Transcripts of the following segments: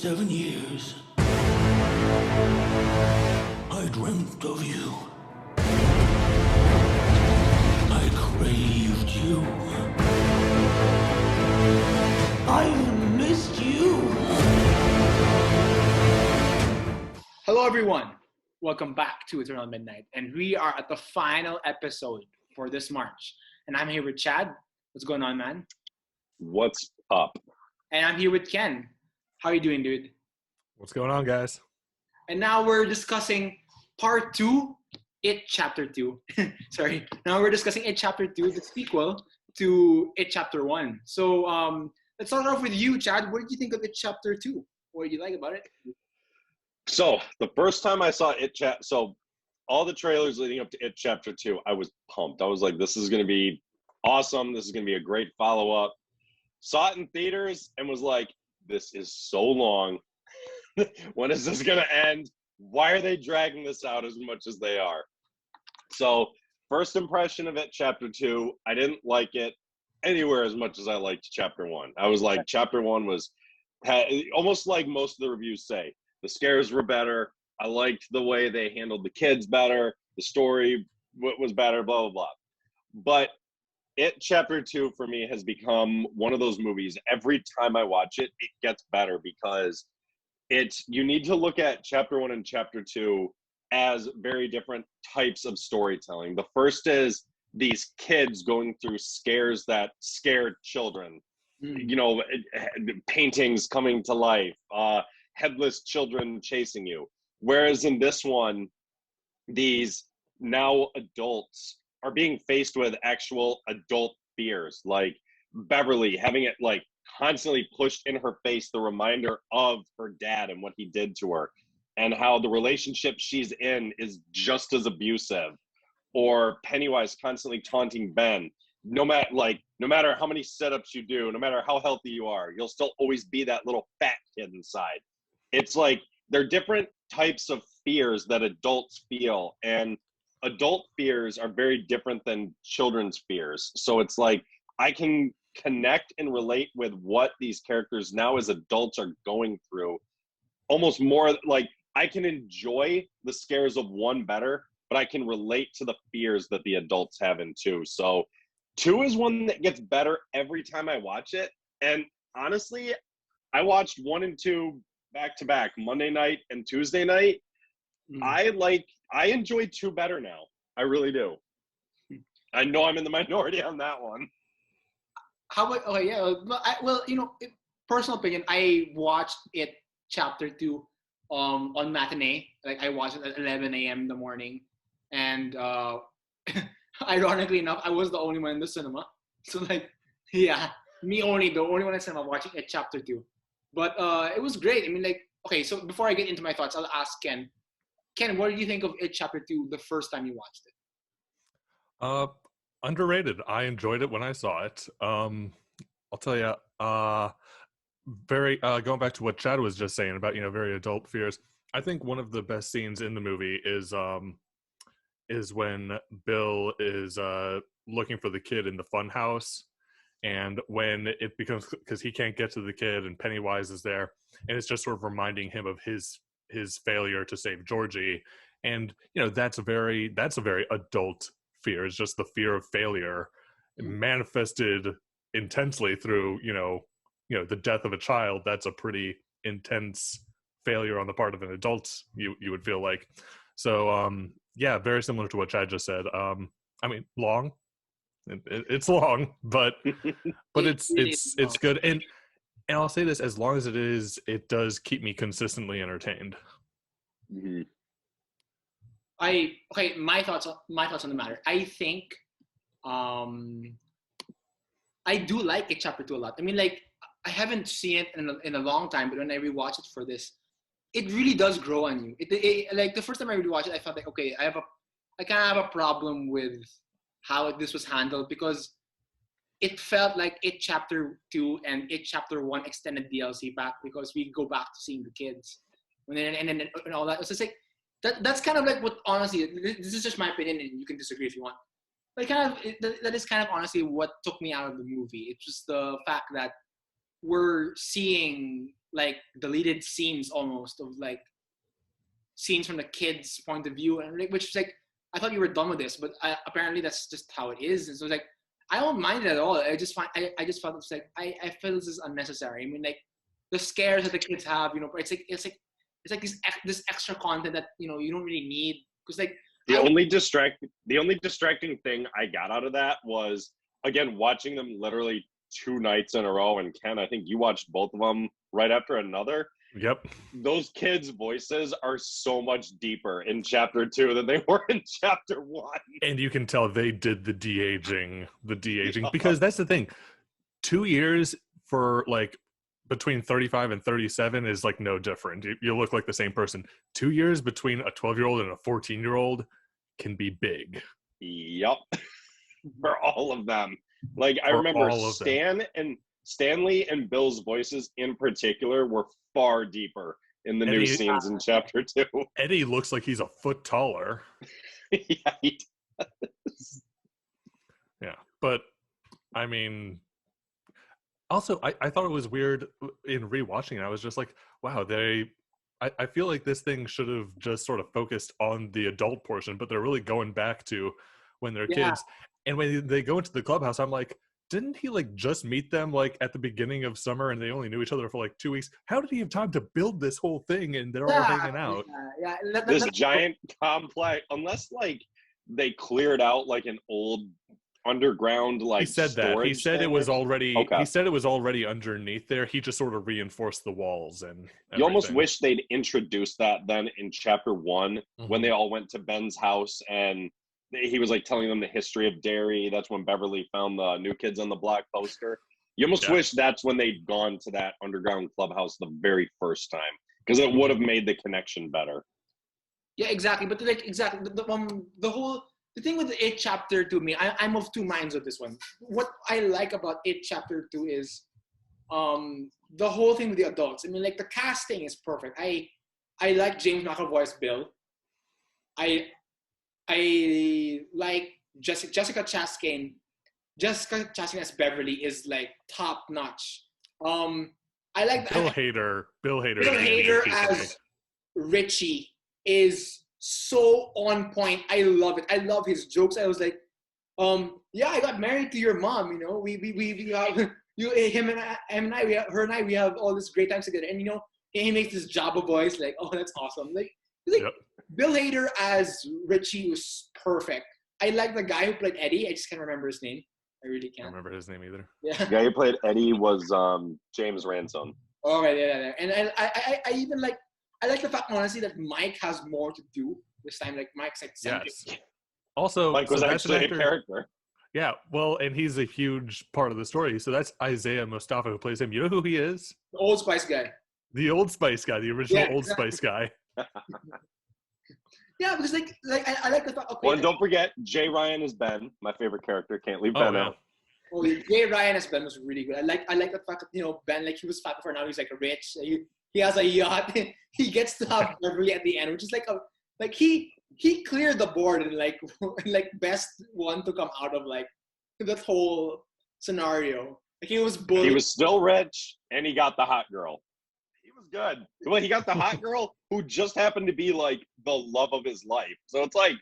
7 years, I dreamt of you. I craved you. I've missed you. Hello, everyone. Welcome back to Eternal Midnight. And we are at the final episode for this March. And I'm here with Chad. What's going on, man? What's up? And I'm here with Ken. How you doing, dude? What's going on, guys? And now we're discussing part 2, It Chapter 2. Sorry. Now we're discussing It Chapter 2, the sequel to It Chapter 1. So let's start off with you, Chad. What did you think of It Chapter 2? What did you like about it? So the first time I saw so all the trailers leading up to It Chapter 2, I was pumped. I was like, this is going to be awesome. This is going to be a great follow-up. Saw it in theaters and was like, this is so long. When is this going to end? Why are they dragging this out as much as they are? So first impression of It Chapter 2, I didn't like it anywhere as much as I liked Chapter 1. I was like, Chapter 1 was almost like most of the reviews say. The scares were better. I liked the way they handled the kids better. The story was better, blah, blah, blah. But It Chapter 2 for me has become one of those movies. Every time I watch it, it gets better because you need to look at Chapter 1 and Chapter 2 as very different types of storytelling. The first is these kids going through scares that scare children. You know, paintings coming to life, headless children chasing you. Whereas in this one, these now adults are being faced with actual adult fears, like Beverly having it like constantly pushed in her face, the reminder of her dad and what he did to her, and how the relationship she's in is just as abusive. Or Pennywise constantly taunting Ben. No matter how many sit-ups you do, no matter how healthy you are, you'll still always be that little fat kid inside. It's like they're different types of fears that adults feel, and adult fears are very different than children's fears. So it's like I can connect and relate with what these characters now as adults are going through. Almost more like I can enjoy the scares of one better, but I can relate to the fears that the adults have in 2. So 2 is one that gets better every time I watch it. And honestly, I watched 1 and 2 back to back, Monday night and Tuesday night. I enjoy 2 better now. I really do. I know I'm in the minority on that one. How about, okay, yeah. Well, you know, personal opinion, I watched It Chapter 2 on matinee. Like, I watched it at 11 a.m. in the morning. And ironically enough, I was the only one in the cinema. So, like, yeah, the only one in the cinema watching It Chapter 2. But it was great. I mean, like, okay, so before I get into my thoughts, I'll ask Ken. Ken, what did you think of It Chapter 2 the first time you watched it? Underrated. I enjoyed it when I saw it. I'll tell you, very going back to what Chad was just saying about, very adult fears. I think one of the best scenes in the movie is when Bill is looking for the kid in the fun house. And when it becomes, because he can't get to the kid and Pennywise is there, and it's just sort of reminding him of his failure to save Georgie. And, that's a very adult fear. It's just the fear of failure manifested intensely through, the death of a child. That's a pretty intense failure on the part of an adult, you would feel like. So, yeah, very similar to what Chad just said. I mean, long. It's long, but it's good. And I'll say this: as long as it does keep me consistently entertained. Mm-hmm. My thoughts on the matter. I think I do like It Chapter 2 a lot. I mean, like, I haven't seen it in a long time, but when I rewatch it for this, it really does grow on you. It like the first time I rewatched it, I felt like, okay, I kind of have a problem with how this was handled, because it felt like It Chapter 2 and It Chapter 1 extended DLC pack, because we go back to seeing the kids and all that. It's just like that's kind of like what, honestly, this is just my opinion, and you can disagree if you want. But that is kind of honestly what took me out of the movie. It's just the fact that we're seeing like deleted scenes almost of like scenes from the kids' point of view, and like, which is like, I thought you were done with this, but apparently that's just how it is. And so it's like, I don't mind it at all. I just felt it's like, I feel this is unnecessary. I mean, like the scares that the kids have, you know, it's like this extra content that, you know, you don't really need, because like the only distracting thing I got out of that was, again, watching them literally 2 nights in a row. And Ken, I think you watched both of them right after another. Yep. Those kids' voices are so much deeper in chapter 2 than they were in chapter 1. And you can tell they did the de-aging, because that's the thing. 2 years for like between 35 and 37 is like no different. You look like the same person. 2 years between a 12-year-old and a 14-year-old can be big. Yep. For all of them. Like, I remember Stanley and Bill's voices in particular were far deeper in the new scenes in chapter 2. Eddie looks like he's a foot taller. Yeah, he does. Yeah, but I mean, also I thought it was weird in rewatching it. I was just like, wow, I feel like this thing should have just sort of focused on the adult portion, but they're really going back to when they're kids. And when they go into the clubhouse, I'm like, didn't he like just meet them like at the beginning of summer and they only knew each other for like 2 weeks? How did he have time to build this whole thing and they're all hanging out? This giant complex, unless like they cleared out like an old underground like he said that he said it was already he said it was already underneath there. He just sort of reinforced the walls and everything. You almost wish they'd introduced that then in chapter 1 when they all went to Ben's house and he was like telling them the history of Derry. That's when Beverly found the New Kids on the Block poster. You almost wish that's when they'd gone to that underground clubhouse the very first time, because it would have made the connection better. Yeah, exactly. But like the thing with the 8th chapter to me, I'm of 2 minds of this one. What I like about 8th chapter 2 is the whole thing with the adults. I mean, like the casting is perfect. I like James McAvoy's Bill. I like Jessica Chastain. Jessica Chastain as Beverly is like top notch. I like Bill Hader. Bill Hader as Richie is so on point. I love it. I love his jokes. I was like, yeah, I got married to your mom. You know, we have her and I, we have all this great times together. And you know, he makes this Jabba voice. Like, oh, that's awesome. Like Bill Hader as Richie was perfect. I like the guy who played Eddie. I just can't remember his name. I really can't. I don't remember his name either. Yeah. The guy who played Eddie was James Ransom. Oh, right, yeah. And I even like, I like the fact, honestly, that Mike has more to do this time. Like, Mike's like yes. Also, Mike was actually a character. Yeah, well, and he's a huge part of the story. So that's Isaiah Mustafa who plays him. You know who he is? The Old Spice guy. The Old Spice guy, the original Old Spice guy. Yeah, because like I like the fact. Okay, well, and don't forget, Jay Ryan is Ben, my favorite character. Can't leave Ben out. Oh, Jay Ryan as Ben was really good. I like the fact that, you know, Ben, like, he was fat before, now he's like rich. He has a yacht. He gets to have Beverly at the end, which is like he cleared the board and like best one to come out of like that whole scenario. Like, he was bullied. He was still rich and he got the hot girl. He was good. Well, he got the hot girl who just happened to be like the love of his life. So it's like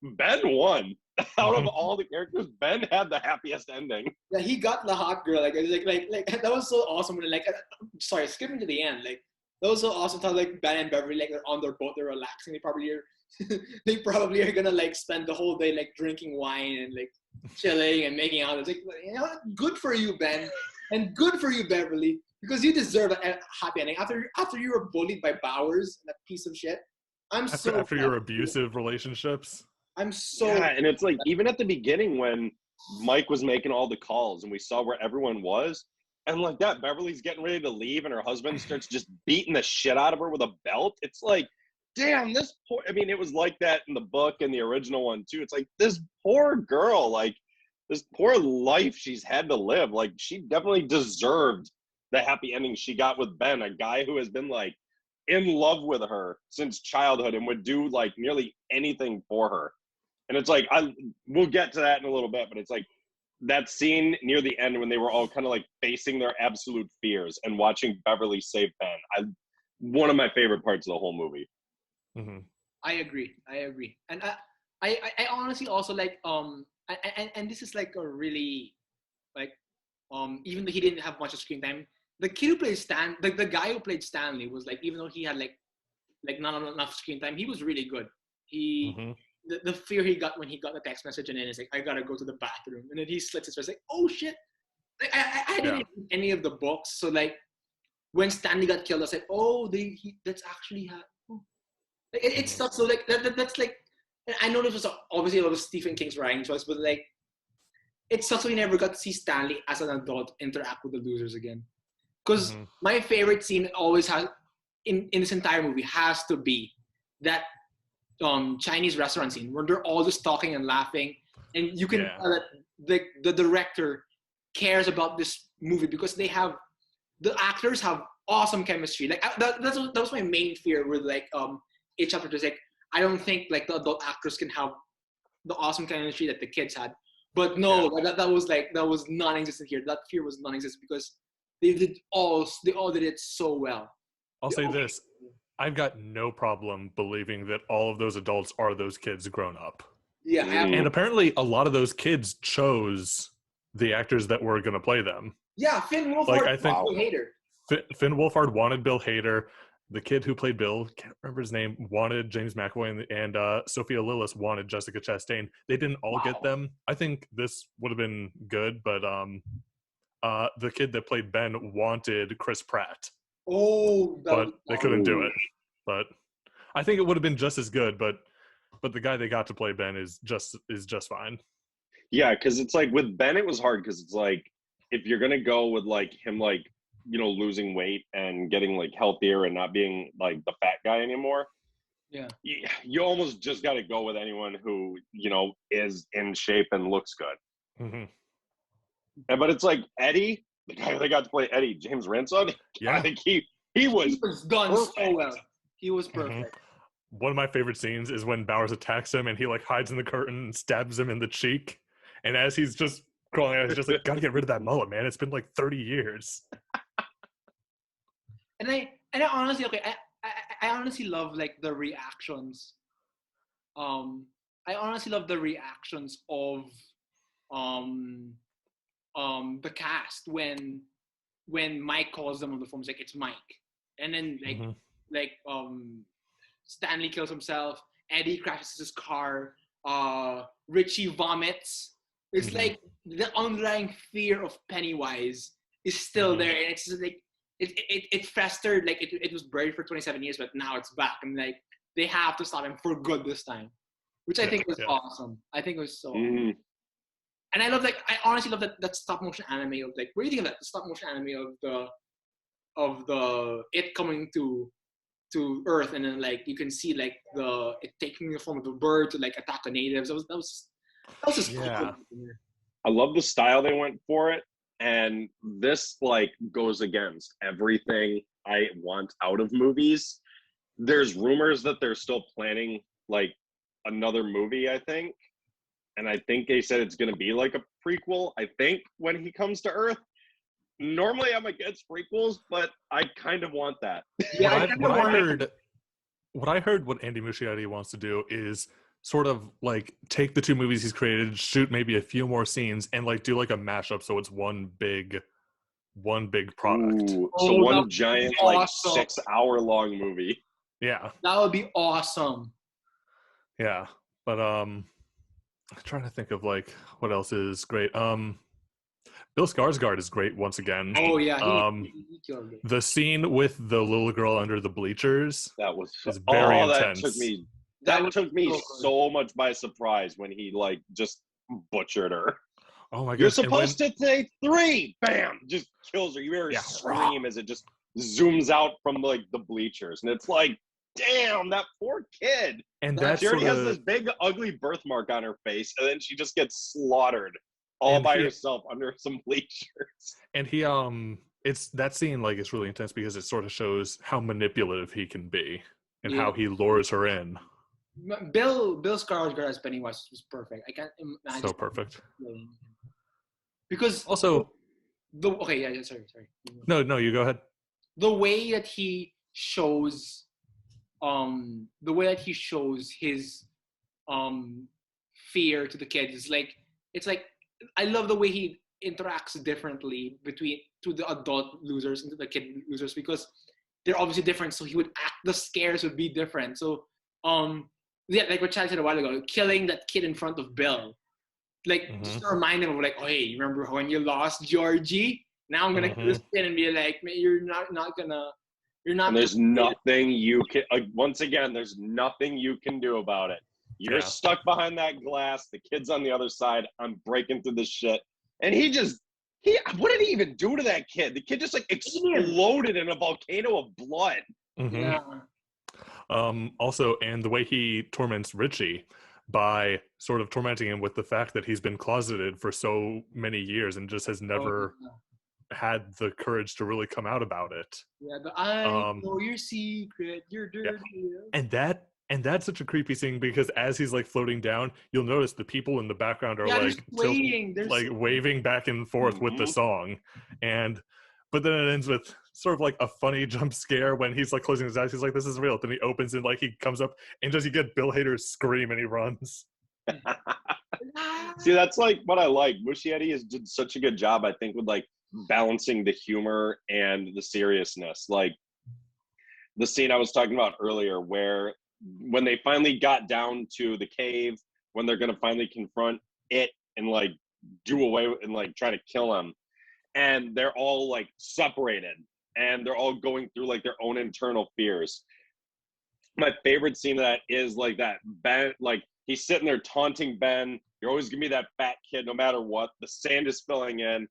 Ben won. Out of all the characters, Ben had the happiest ending. Yeah, he got the hot girl. Like that was so awesome. When sorry, skipping to the end. Like, that was so awesome. How like Ben and Beverly, like, they're on their boat, they're relaxing. They probably are gonna like spend the whole day like drinking wine and like chilling and making out. It's like, you know, good for you, Ben, and good for you, Beverly, because you deserve a happy ending. After you were bullied by Bowers, that piece of shit. After your abusive relationships. Yeah, and it's like, even at the beginning when Mike was making all the calls and we saw where everyone was, and like that, Beverly's getting ready to leave and her husband starts just beating the shit out of her with a belt. It's like, damn, this poor, I mean, it was like that in the book and the original one too. It's like, this poor girl, like, this poor life she's had to live. Like, she definitely deserved the happy ending she got with Ben, a guy who has been like in love with her since childhood and would do like nearly anything for her. And it's like, we'll get to that in a little bit, but it's like, that scene near the end when they were all kind of like facing their absolute fears and watching Beverly save Ben. One of my favorite parts of the whole movie. Mm-hmm. I agree. And I honestly also like and this is like a really like even though he didn't have much of screen time, the kid who played the guy who played Stanley was like, even though he had like not enough screen time, he was really good. He Mm-hmm. the fear he got when he got the text message and then it's like, I gotta go to the bathroom, and then he slits his wrist like, oh shit. Like, I didn't read any of the books, so like when Stanley got killed, I was like, oh, that's actually it's stuff. So like that's like, I know this was obviously a lot of Stephen King's writing choice, but like it sucks we never got to see Stanley as an adult interact with the losers again. Because my favorite scene always has in this entire movie has to be that Chinese restaurant scene where they're all just talking and laughing, and you can tell that the director cares about this movie because the actors have awesome chemistry. Like that was my main fear with like It Chapter 2. Like I don't think like the adult actors can have the awesome chemistry that the kids had. But no, that was non-existent here. That fear was non-existent because they all did it so well. I'll say this. I've got no problem believing that all of those adults are those kids grown up. Yeah. And apparently a lot of those kids chose the actors that were going to play them. Yeah, Finn Wolfhard. Like, I think Bill Hader. Finn Wolfhard wanted Bill Hader. The kid who played Bill, can't remember his name, wanted James McAvoy, and Sophia Lillis wanted Jessica Chastain. They didn't all get them. I think this would have been good, but the kid that played Ben wanted Chris Pratt. Oh, but they couldn't do it. But I think it would have been just as good. But the guy they got to play Ben is just fine. Yeah, because it's like with Ben, it was hard because it's like if you're gonna go with like him, like losing weight and getting like healthier and not being like the fat guy anymore. Yeah, you almost just got to go with anyone who is in shape and looks good. Mm-hmm. But it's like Eddie, the guy they got to play Eddie, James Ransom. I think he was done perfect. so well. He was perfect. Mm-hmm. One of my favorite scenes is when Bowers attacks him and he like hides in the curtain and stabs him in the cheek. And as he's just crawling out, he's just like, gotta get rid of that mullet, man. It's been like 30 years. And I honestly, I honestly love like the reactions. I honestly love the reactions of the cast when Mike calls them on the phone. It's like, it's Mike. And then like Stanley kills himself, Eddie crashes his car, Richie vomits. It's like the underlying fear of Pennywise is still there, and it's just like it festered, like it was buried for 27 years, but now it's back, and like they have to stop him for good this time, which I think was awesome. I think it was so awesome. And I honestly love that stop motion anime of like, what do you think of that? The stop motion anime of the it coming to Earth, and then like you can see like it taking the form of a bird to like attack the natives. That was just cool. I love the style they went for it, and this like goes against everything I want out of movies. There's rumors that they're still planning like another movie, I think. And I think they said it's going to be like a prequel, I think, when he comes to Earth. Normally I'm against prequels, but I kind of want that. Yeah, what I heard what Andy Muschietti wants to do is sort of like take the two movies he's created, shoot maybe a few more scenes, and like do like a mashup so it's one big product. Ooh, so one giant like 6 hour long movie. Yeah. That would be awesome. Yeah. But I'm trying to think of like what else is great. Bill Skarsgård is great once again. Oh yeah. He killed it. The scene with the little girl under the bleachers is very intense. That took me so much by surprise when he like just butchered her. Oh my god! You're supposed to say 3, bam, just kills her. You hear her scream as it just zooms out from like the bleachers, and it's like, damn, that poor kid. And that she already has this big ugly birthmark on her face, and then she just gets slaughtered all by herself under some bleachers. And he it's that scene like it's really intense because it sort of shows how manipulative he can be and how he lures her in. Bill Skarsgård as Pennywise was perfect. I can't imagine. So perfect. because Also, okay, yeah, sorry. no, you go ahead. The way that he shows, his fear to the kids is like, it's like, I love the way he interacts differently to the adult losers and to the kid losers, because they're obviously different. So he would act, the scares would be different. So yeah, like what Chad said a while ago, killing that kid in front of Bill, like just to remind him of like, oh hey, you remember when you lost Georgie? Now I'm gonna kill this kid and be like, man, you're not gonna. And there's nothing you can. Once again, there's nothing you can do about it. You're stuck behind that glass. The kid's on the other side. I'm breaking through this shit, and what did he even do to that kid? The kid just like exploded in a volcano of blood. Yeah. Also, and the way he torments Richie by sort of tormenting him with the fact that he's been closeted for so many years and just has never had the courage to really come out about it. Yeah, but I know your secret. You're dirty. Yeah. And that's such a creepy scene, because as he's like floating down, you'll notice the people in the background are like waving back and forth with the song. But then it ends with sort of like a funny jump scare when he's like closing his eyes. He's like, this is real. Then he opens and like he comes up and you get Bill Hader scream and he runs. See, that's like what I like. Muschietti has did such a good job, I think, with like balancing the humor and the seriousness. Like the scene I was talking about earlier, where when they finally got down to the cave, when they're going to finally confront it and like do away and like try to kill him, and they're all like separated and they're all going through like their own internal fears. My favorite scene of that is like that Ben, like he's sitting there taunting Ben, you're always gonna be that fat kid no matter what. The sand is filling in.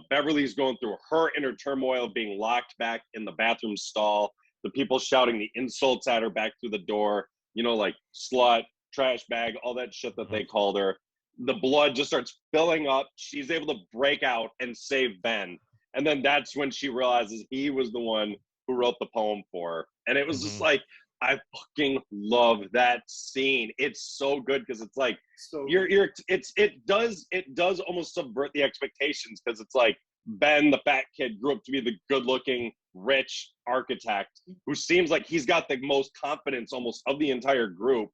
Beverly's going through her inner turmoil, being locked back in the bathroom stall, the people shouting the insults at her back through the door, you know, like slut, trash bag, all that shit that they called her. The blood just starts filling up. She's able to break out and save Ben. And then that's when she realizes he was the one who wrote the poem for her. And it was just like, I fucking love that scene. It's so good because it's like it does almost subvert the expectations, because it's like Ben, the fat kid, grew up to be the good-looking, rich architect who seems like he's got the most confidence almost of the entire group.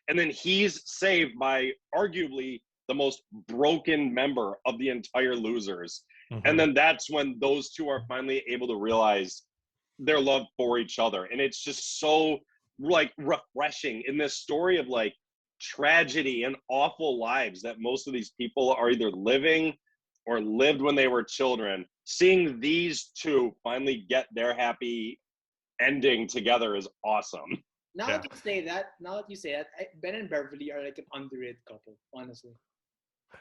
And then he's saved by arguably the most broken member of the entire losers. And then that's when those two are finally able to realize their love for each other. And it's just so like refreshing in this story of like tragedy and awful lives that most of these people are either living or lived when they were children. Seeing these two finally get their happy ending together is awesome. Now that you say that, Ben and Beverly are like an underrated couple, honestly.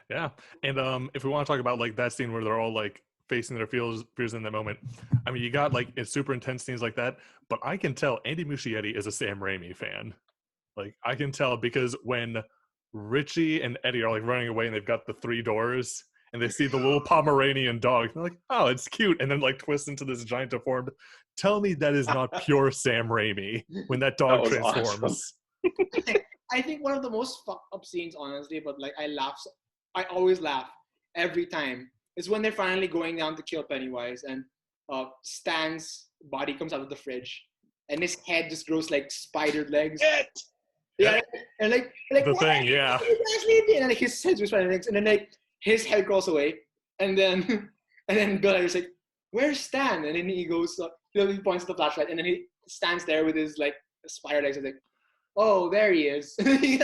Yeah, and if we want to talk about like that scene where they're all like facing their fears in that moment, I mean, you got like it's super intense scenes like that, but I can tell Andy Muschietti is a Sam Raimi fan. Like I can tell, because when Richie and Eddie are like running away and they've got the 3 doors and they see the little Pomeranian dog, they're like, oh, it's cute, and then like twists into this giant deformed. Tell me that is not pure Sam Raimi when that dog transforms. Awesome. I think one of the most fucked up scenes, honestly, but like I always laugh every time, is when they're finally going down to kill Pennywise and Stan's body comes out of the fridge and his head just grows like spider legs. Yeah, and like the thing, yeah. And like his head grows spider legs, and then like his head crawls away, and then Bill is like, "Where's Stan?" And then he goes, he points to the flashlight, and then he stands there with his like spider legs, and like, oh, there he is. And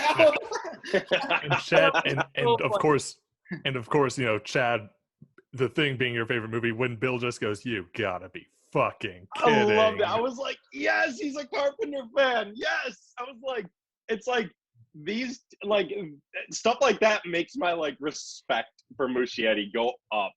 Chad, and of course, you know, Chad, The Thing being your favorite movie, when Bill just goes, "You gotta be fucking kidding." I loved it. I was like, yes, he's a Carpenter fan. Yes. I was like, it's like these like stuff like that makes my like respect for Muschietti go up.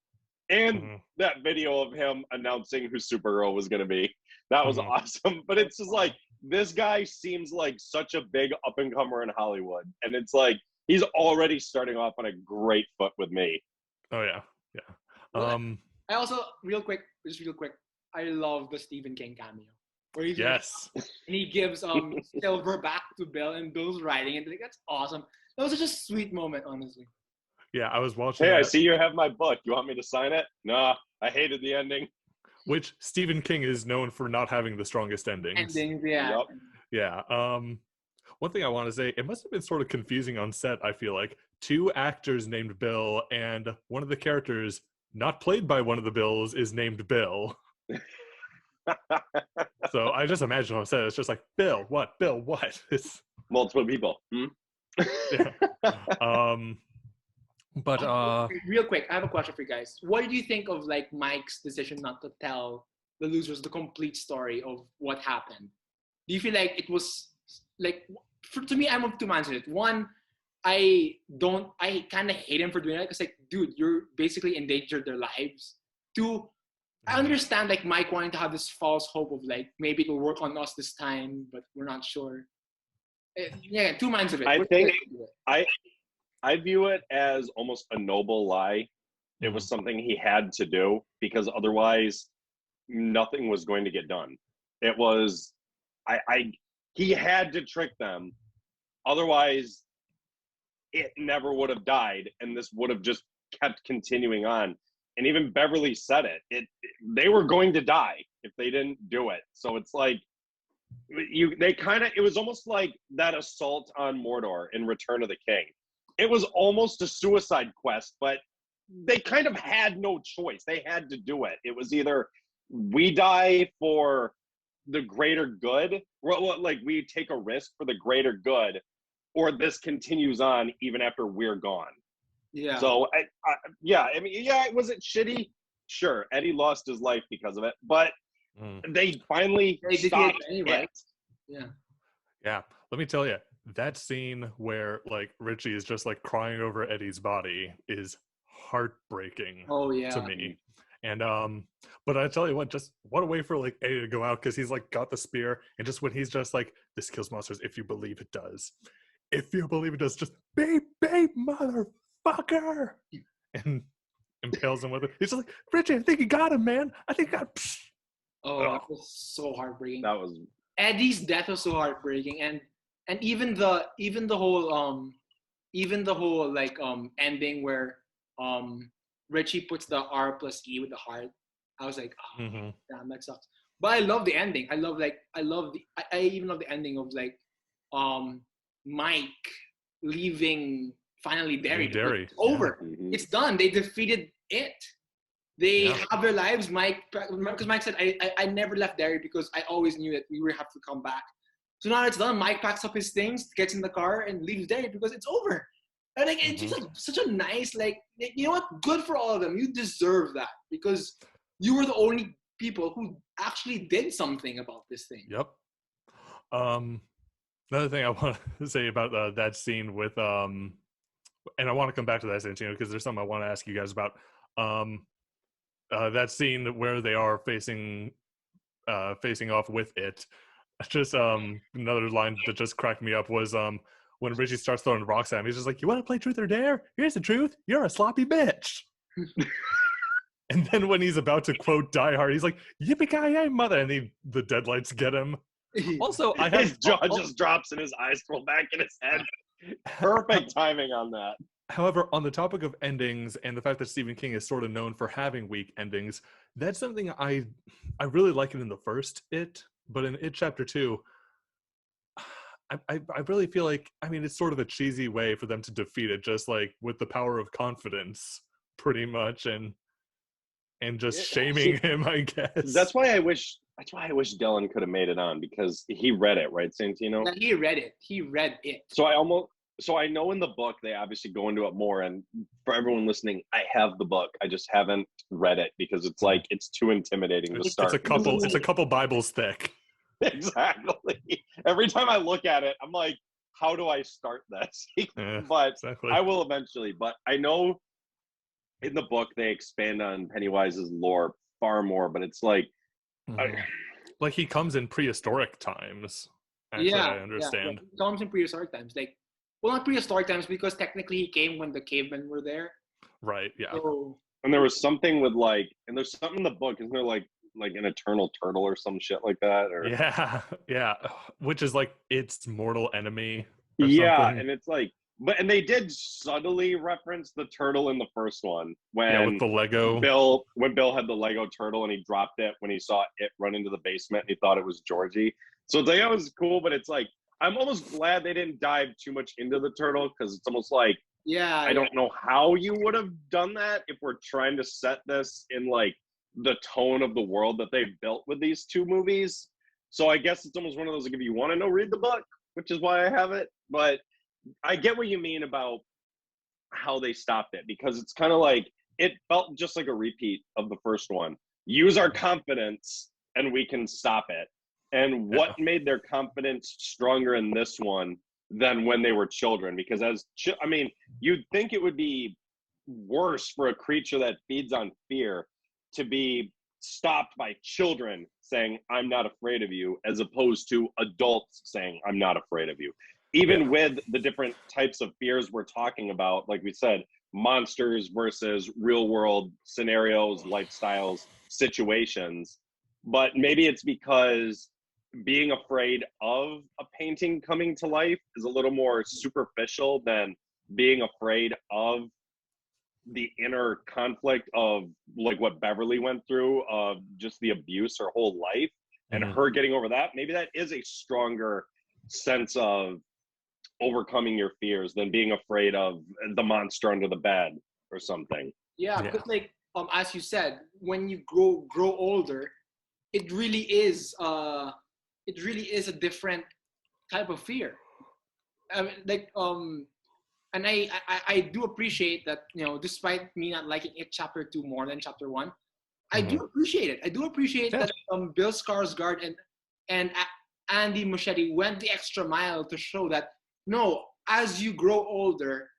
And that video of him announcing who Supergirl was going to be, that was awesome. But it's just like, this guy seems like such a big up-and-comer in Hollywood. And it's like, he's already starting off on a great foot with me. Oh, yeah. Yeah. I also, real quick, I love the Stephen King cameo. Where he's and he gives Silver back to Bill, and Bill's writing it. Like, that's awesome. That was such a sweet moment, honestly. Yeah, I was watching Hey, I that, see you have my book. You want me to sign it? Nah, I hated the ending. which Stephen King is known for not having the strongest endings. Endings, yeah. Yup. Yeah. One thing I want to say, it must have been sort of confusing on set, I feel like. 2 actors named Bill, and one of the characters, not played by one of the Bills, is named Bill. So I just imagine on set, it's just like, Bill, what? Bill, what? It's, Multiple people. yeah. But, Real quick, I have a question for you guys. What did you think of like Mike's decision not to tell the losers the complete story of what happened? Do you feel like it was like, to me, I'm of two minds with it. One, I kind of hate him for doing that because like, dude, you're basically endangered their lives. Two, I understand like Mike wanting to have this false hope of like maybe it'll work on us this time, but we're not sure. Yeah, two minds of it. I think I view it as almost a noble lie. It was something he had to do because otherwise nothing was going to get done. It was he had to trick them. Otherwise it never would have died and this would have just kept continuing on. And even Beverly said it. They were going to die if they didn't do it. So it's like it was almost like that assault on Mordor in Return of the King. It was almost a suicide quest, but they kind of had no choice. They had to do it. It was either we die for the greater good, or like we take a risk for the greater good, or this continues on even after we're gone. Yeah. So, was it shitty? Sure, Eddie lost his life because of it, but they finally stopped anyway. it. Yeah. Yeah, let me tell you, that scene where like Richie is just like crying over Eddie's body is heartbreaking to me. And but I tell you what, just what a way for like Eddie to go out, because he's like got the spear, and just when he's just like, this kills monsters if you believe it does. If you believe it does, just beep, beep, motherfucker, and impales him with it. He's just like, Richie, I think you got him, man. I think I got. That was so heartbreaking. That was Eddie's death was so heartbreaking, and even the whole ending where Richie puts the R+E with the heart. I was like, damn, that sucks. But I love the ending. I even love the ending of like Mike leaving finally Derry. It's over. Yeah. It's done. They defeated it. They have their lives. Because Mike said, I never left Derry because I always knew that we would have to come back. So now it's done. Mike packs up his things, gets in the car, and leaves Derry because it's over. And like, it's just like, such a nice, like, you know what? Good for all of them. You deserve that because you were the only people who actually did something about this thing. Yep. Another thing I want to say about that scene with and I want to come back to that scene because there's something I want to ask you guys about. That scene where they are facing off with it. Just another line that just cracked me up was when Richie starts throwing rocks at him. He's just like, "You want to play truth or dare? Here's the truth. You're a sloppy bitch." And then when he's about to quote Die Hard, he's like, "Yippee-ki-yay, mother!" And the deadlights get him. Also, his jaw just drops and his eyes roll back in his head. Perfect timing on that. However, on the topic of endings and the fact that Stephen King is sort of known for having weak endings, that's something I really like it in the first It, but in It Chapter 2, I really feel like, I mean, it's sort of a cheesy way for them to defeat it, just like with the power of confidence, pretty much, and just shaming him, I guess. That's why I wish Dylan could have made it on, because he read it, right, Santino? No, he read it. So I know in the book they obviously go into it more, and for everyone listening, I have the book. I just haven't read it because it's like it's too intimidating to start. It's a couple Bibles thick. Exactly. Every time I look at it, I'm like, how do I start this? But exactly. I will eventually. But I know in the book they expand on Pennywise's lore far more, but it's like like he comes in prehistoric times. Actually, I understand. Yeah. He comes in prehistoric times. Like, well, not prehistoric times because technically he came when the cavemen were there. Right, yeah. So, and there was something with like, and there's something in the book, isn't there like an eternal turtle or some shit like that? Or yeah, which is like its mortal enemy. Yeah, something. and it's like and they did subtly reference the turtle in the first one with the Lego. Bill had the Lego turtle and he dropped it when he saw it run into the basement and he thought it was Georgie. So it's like, that was cool, but it's like, I'm almost glad they didn't dive too much into the turtle because it's almost like, I don't know how you would have done that if we're trying to set this in like the tone of the world that they've built with these two movies. So I guess it's almost one of those, like, if you want to know, read the book, which is why I have it. But I get what you mean about how they stopped it, because it's kind of like, it felt just like a repeat of the first one. Use our confidence and we can stop it. And what made their confidence stronger in this one than when they were children? Because you'd think it would be worse for a creature that feeds on fear to be stopped by children saying, I'm not afraid of you, as opposed to adults saying, I'm not afraid of you. Even with the different types of fears we're talking about, like we said, monsters versus real world scenarios, lifestyles, situations. But maybe it's because being afraid of a painting coming to life is a little more superficial than being afraid of the inner conflict of like what Beverly went through, of just the abuse her whole life and her getting over that. Maybe that is a stronger sense of overcoming your fears than being afraid of the monster under the bed or something. Because like as you said, when you grow older, it really is a different type of fear. I mean, and I do appreciate that, despite me not liking it chapter 2 more than chapter 1, I do appreciate it. I do appreciate that Bill Skarsgård and Andy Muschietti went the extra mile to show that, no, as you grow older,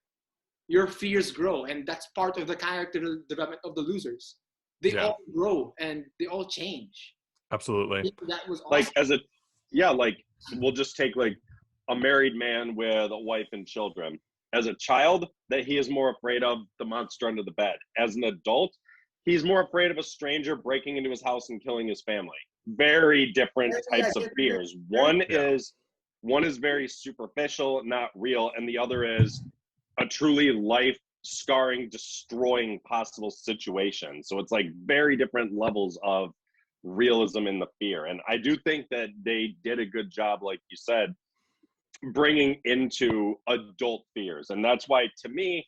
your fears grow, and that's part of the character development of the losers. They all grow and they all change. Absolutely. That was Like awesome. like we'll just take like a married man with a wife and children. As a child, that he is more afraid of the monster under the bed. As an adult, he's more afraid of a stranger breaking into his house and killing his family. Very different types of fears. One is very superficial, not real, and the other is a truly life-scarring, destroying possible situation. So it's like very different levels of realism in the fear. And I do think that they did a good job, like you said, bringing into adult fears. And that's why, to me,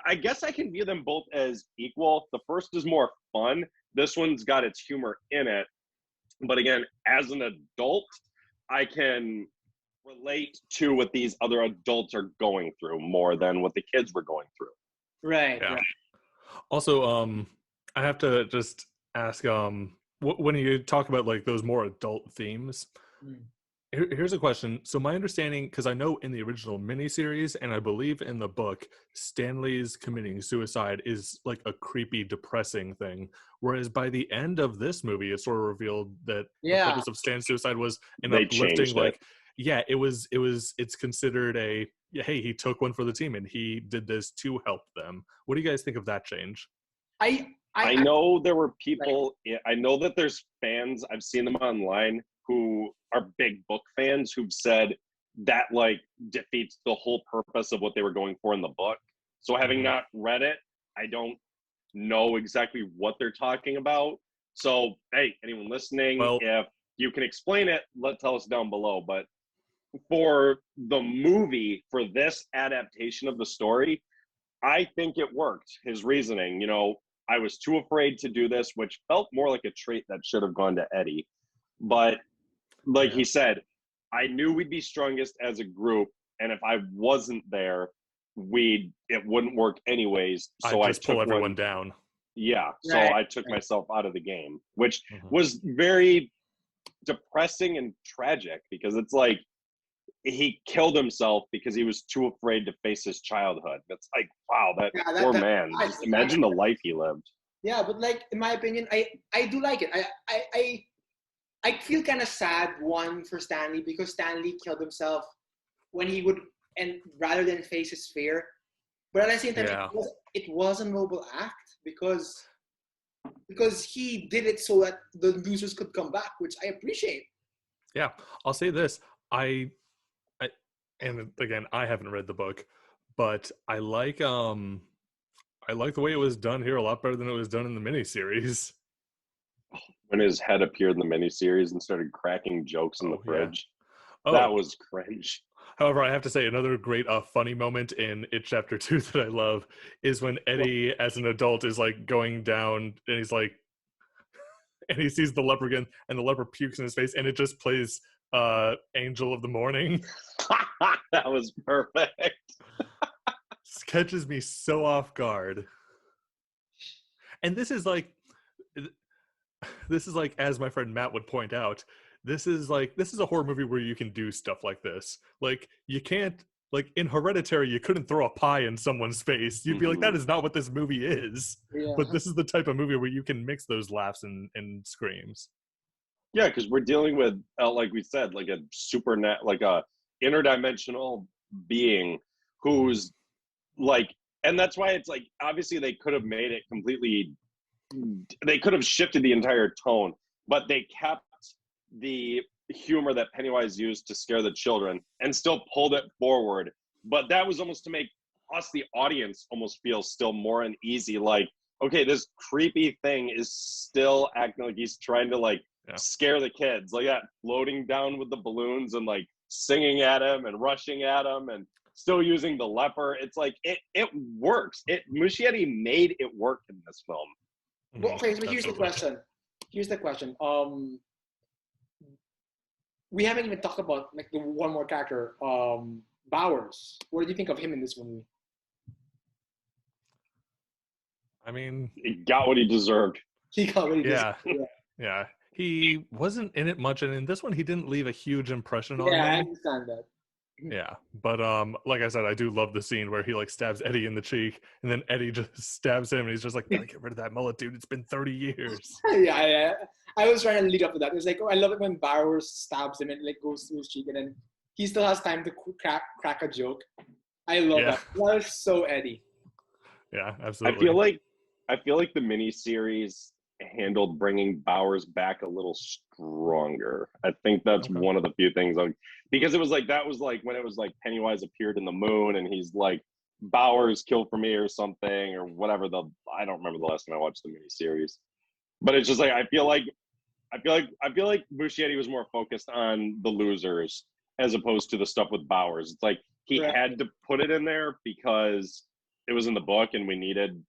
I guess I can view them both as equal. The first is more fun. This one's got its humor in it. But again, as an adult, I can relate to what these other adults are going through more than what the kids were going through. Right. Also, I have to just ask, when you talk about like those more adult themes, here's a question. So my understanding, because I know in the original miniseries and I believe in the book, Stanley's committing suicide is like a creepy, depressing thing. Whereas by the end of this movie, it sort of revealed that the purpose of Stan's suicide was an uplifting, like, it's considered hey, he took one for the team and he did this to help them. What do you guys think of that change? I know there were people, I know that there's fans, I've seen them online, who are big book fans who've said that like defeats the whole purpose of what they were going for in the book. So having not read it, I don't know exactly what they're talking about. So, hey, anyone listening, if you can explain it, tell us down below. But for the movie, for this adaptation of the story, I think it worked. His reasoning, I was too afraid to do this, which felt more like a trait that should have gone to Eddie. But like he said, I knew we'd be strongest as a group, and if I wasn't there, it wouldn't work anyways. So I took pull everyone down. Yeah, so I took myself out of the game, which was very depressing and tragic, because it's like he killed himself because he was too afraid to face his childhood. That's like, wow, that poor man. Just imagine the life he lived. Yeah, but like in my opinion, I do like it. I feel kind of sad, for Stanley, because Stanley killed himself when he would, and rather than face his fear. But at the same time, it was a noble act because he did it so that the losers could come back, which I appreciate. Yeah, I'll say this. And again, I haven't read the book, but I like the way it was done here a lot better than it was done in the miniseries. When his head appeared in the miniseries and started cracking jokes in the fridge, that was cringe. However, I have to say another great funny moment in It Chapter 2 that I love is when Eddie, as an adult, is like going down and he's like, and he sees the leper again, and the leper pukes in his face, and it just plays Angel of the Morning. That was perfect. Catches me so off guard. And this is like, as my friend Matt would point out, this is a horror movie where you can do stuff like this. Like, you can't, like in Hereditary, you couldn't throw a pie in someone's face. You'd be like, that is not what this movie is. Yeah. But this is the type of movie where you can mix those laughs and screams. Yeah, because we're dealing with, like we said, like a like a interdimensional being who's like, and that's why it's like, obviously they could have made it completely, they could have shifted the entire tone, but they kept the humor that Pennywise used to scare the children and still pulled it forward. But that was almost to make us, the audience, almost feel still more uneasy. Like, okay, this creepy thing is still acting like he's trying to like scare the kids, like that, floating down with the balloons and like singing at him and rushing at him and still using the leper. It's like it works. Muschietti made it work in this film. Well, okay, so here's the question. We haven't even talked about like the one more character, Bowers. What did you think of him in this movie? I mean, he got what he deserved. He got what he deserved. Yeah. He wasn't in it much, and in this one, he didn't leave a huge impression on me. Yeah, I understand that. Yeah, but like I said, I do love the scene where he like stabs Eddie in the cheek, and then Eddie just stabs him, and he's just like, "Gotta get rid of that mullet, dude. It's been 30 years." Yeah. I was trying to lead up to that. It's like, I love it when Bowers stabs him and like goes through his cheek, and then he still has time to crack a joke. I love that. That is so Eddie. Yeah, absolutely. I feel like the miniseries handled bringing Bowers back a little stronger. I think that's one of the few things, because it was like, that was like when it was like Pennywise appeared in the moon and he's like, Bowers killed for me or something or whatever. I don't remember the last time I watched the miniseries, but it's just like, I feel like Muschietti was more focused on the losers as opposed to the stuff with Bowers. It's like he had to put it in there because it was in the book and we needed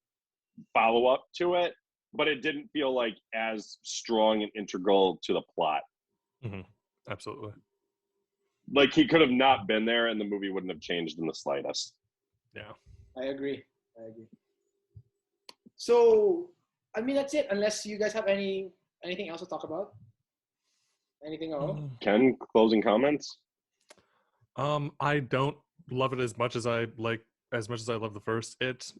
follow up to it, but it didn't feel like as strong and integral to the plot. Mm-hmm. Absolutely. Like he could have not been there and the movie wouldn't have changed in the slightest. Yeah. I agree. So, I mean, that's it. Unless you guys have anything else to talk about? Anything else? Ken, closing comments? I don't love it as much as I love the first.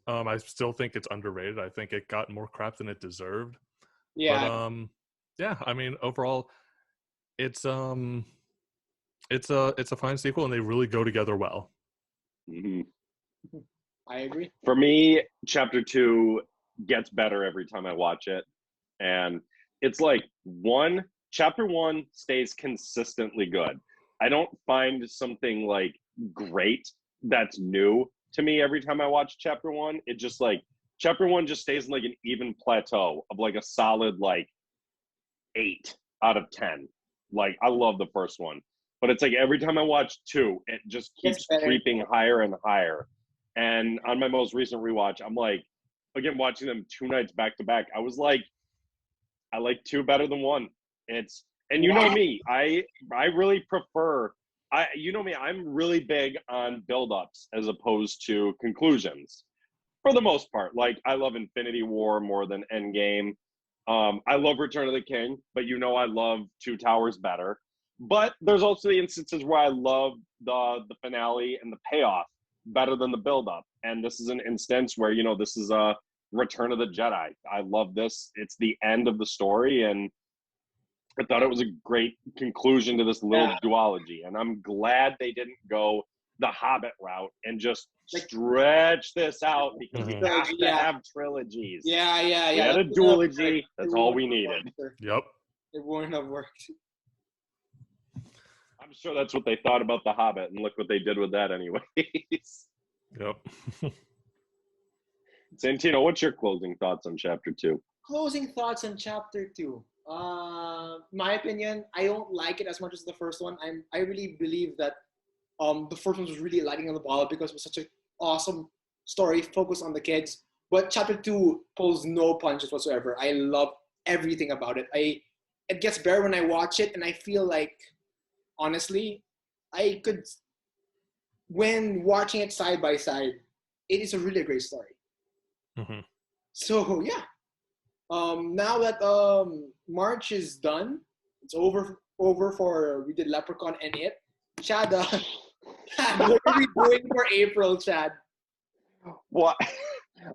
I still think it's underrated. I think it got more crap than it deserved. Yeah. But I mean, overall, it's a fine sequel, and they really go together well. Mm-hmm. I agree. For me, Chapter 2 gets better every time I watch it, and it's like Chapter 1 stays consistently good. I don't find something like great that's new to me every time I watch Chapter 1. It just like Chapter 1 just stays in like an even plateau of like a solid like 8 out of 10. Like I love the first one, but it's like every time I watch 2, it just keeps creeping higher and higher. And on my most recent rewatch, I'm like, again, watching them 2 nights back to back, I was like, I like 2 better than 1. And you know me, I really prefer, you know me, I'm really big on build-ups as opposed to conclusions for the most part. Like I love Infinity War more than Endgame. I love Return of the King, but you know I love Two Towers better. But there's also the instances where I love the finale and the payoff better than the build-up. And this is an instance where, you know, this is a Return of the Jedi. I love this. It's the end of the story, and I thought it was a great conclusion to this little duology. And I'm glad they didn't go the Hobbit route and just stretch this out because we have to have trilogies. Yeah. We had a duology. That's all we needed. Yep. It wouldn't have worked. I'm sure that's what they thought about the Hobbit, and look what they did with that anyways. Yep. Santino, what's your closing thoughts on chapter 2? Closing thoughts on chapter 2. My opinion, I don't like it as much as the first one. I really believe that the first one was really lighting on the ball because it was such an awesome story focused on the kids. But chapter 2 pulls no punches whatsoever. I love everything about it. It gets better when I watch it, and I feel like, honestly, I could, when watching it side by side, it is a really great story. Mm-hmm. So yeah, now that March is done, it's over for we did Leprechaun and It. Chad, Chad, what are we doing for April, Chad? What?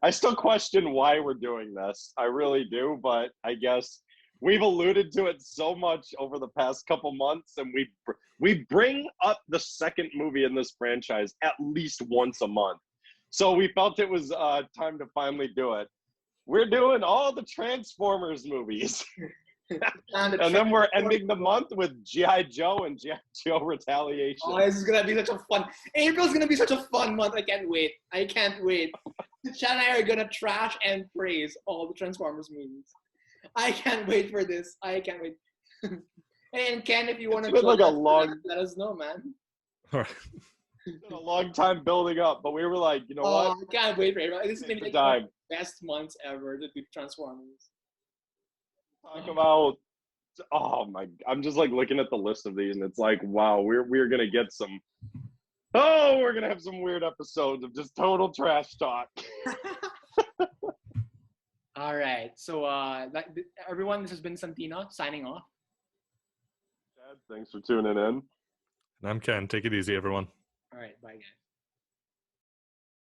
I still question why we're doing this. I really do, but I guess we've alluded to it so much over the past couple months, and we bring up the second movie in this franchise at least once a month. So we felt it was time to finally do it. We're doing all the Transformers movies. And then we're ending the month with G.I. Joe and G.I. Joe Retaliation. Oh, this is going to be such a fun... April's going to be such a fun month. I can't wait. Chad and I are going to trash and praise all the Transformers movies. I can't wait for this. I can't wait. And Ken, if you want to like let us know, man. All right. It's been a long time building up, but we were like, you know what? I can't wait for April. This is going to be Time. one of the best months ever to do Transformers. Talk about, oh my, I'm just like looking at the list of these, and it's like, wow, we're gonna get some, we're gonna have some weird episodes of just total trash talk. All right, so everyone, this has been Santino signing off. Chad, thanks for tuning in. And I'm Ken. Take it easy, everyone. All right, bye guys.